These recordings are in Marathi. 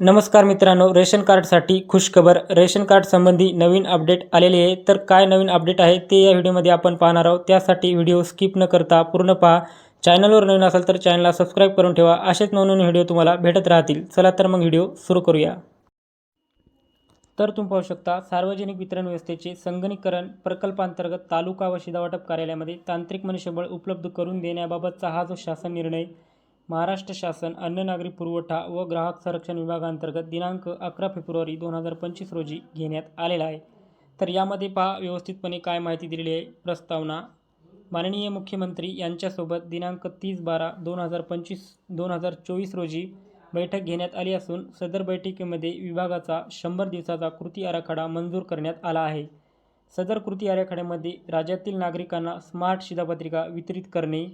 नमस्कार मित्रांनो, रेशन कार्डसाठी खुशखबर. रेशन कार्ड संबंधी नवीन अपडेट आलेली आहे. तर काय नवीन अपडेट आहे ते या व्हिडिओमध्ये आपण पाहणार आहोत. त्यासाठी व्हिडिओ स्किप न करता पूर्ण पहा. चॅनलवर नवीन असाल तर चॅनलला सबस्क्राईब करून ठेवा. असेच नवनवीन व्हिडिओ तुम्हाला भेटत राहतील. चला तर मग व्हिडिओ सुरू करूया. तर तुम्ही पाहू शकता, सार्वजनिक वितरण व्यवस्थेचे संगणकीकरण प्रकल्पांतर्गत तालुका व शिधावाटप कार्यालयामध्ये तांत्रिक मनुष्यबळ उपलब्ध करून देण्याबाबतचा हा जो शासन निर्णय महाराष्ट्र शासन अन्न नागरी पुरवठा व ग्राहक संरक्षण विभागांतर्गत दिनांक 11 फेब्रुवारी 2025 रोजी घेण्यात आलेला आहे. तर यामध्ये पहा व्यवस्थितपणे काय माहिती दिलेली आहे. प्रस्तावना माननीय मुख्यमंत्री यांच्यासोबत दिनांक 30/12/2024 रोजी बैठक घेण्यात आली असून सदर बैठकीमध्ये विभागाचा 100 दिवसाचा कृती आराखडा मंजूर करण्यात आला आहे. सदर कृती आराखड्यामध्ये राज्यातील नागरिकांना स्मार्ट शिधापत्रिका वितरित करणे,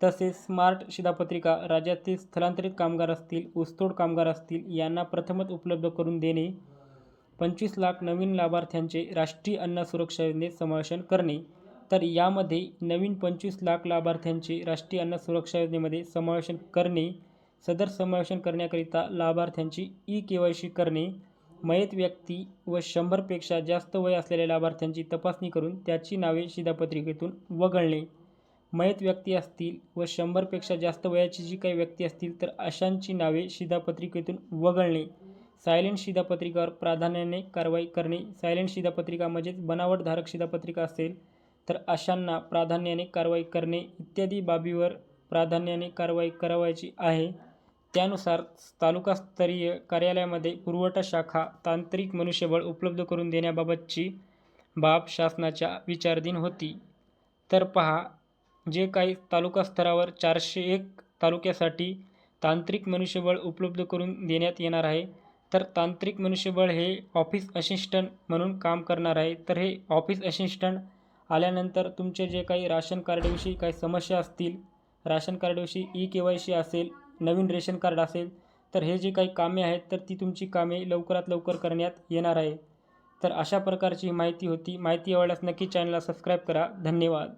तसेच स्मार्ट शिधापत्रिका राज्यातील स्थलांतरित कामगार असतील, ऊसतोड कामगार असतील यांना प्रथमच उपलब्ध करून देणे, 25 लाख नवीन लाभार्थ्यांचे राष्ट्रीय अन्न सुरक्षा योजनेत समावेशन करणे. तर यामध्ये नवीन 25 लाख लाभार्थ्यांचे राष्ट्रीय अन्न सुरक्षा योजनेमध्ये समावेशन करणे. सदर समावेशन करण्याकरिता लाभार्थ्यांची ई-KYC करणे, मयत व्यक्ती व 100पेक्षा जास्त वय असलेल्या लाभार्थ्यांची तपासणी करून त्याची नावे शिधापत्रिकेतून वगळणे. मयत व्यक्ती असतील व 100पेक्षा जास्त वयाची जी काही व्यक्ती असतील तर अशांची नावे शिधापत्रिकेतून वगळणे. सायलेंट शिधापत्रिकावर प्राधान्याने कारवाई करणे. सायलेंट शिधापत्रिका म्हणजेच बनावटधारक शिधापत्रिका असेल तर अशांना प्राधान्याने कारवाई करणे इत्यादी बाबीवर प्राधान्याने कारवाई करावयाची आहे. त्यानुसार तालुकास्तरीय कार्यालयामध्ये पुरवठा शाखा तांत्रिक मनुष्यबळ उपलब्ध करून देण्याबाबतची बाब शासनाच्या विचाराधीन होती. तर पहा, जे काही तालुका स्तरावर 401 तालुक्यासाठी तांत्रिक मनुष्यबळ उपलब्ध करून देण्यात येणार आहे. तर तांत्रिक मनुष्यबळ हे ऑफिस असिस्टंट म्हणून काम करणार आहे. तर हे ऑफिस असिस्टंट आल्यानंतर तुमचे जे काही राशन कार्डविषयी काही समस्या असतील, राशन कार्डविषयी ई-KYC असेल, नवीन रेशन कार्ड असेल, तर हे जे काही कामे आहेत तर ती तुमची कामे लवकरात लवकर करण्यात येणार आहे. तर अशा प्रकारची माहिती होती. माहिती आवडल्यास नक्की चॅनलला सबस्क्राईब करा. धन्यवाद.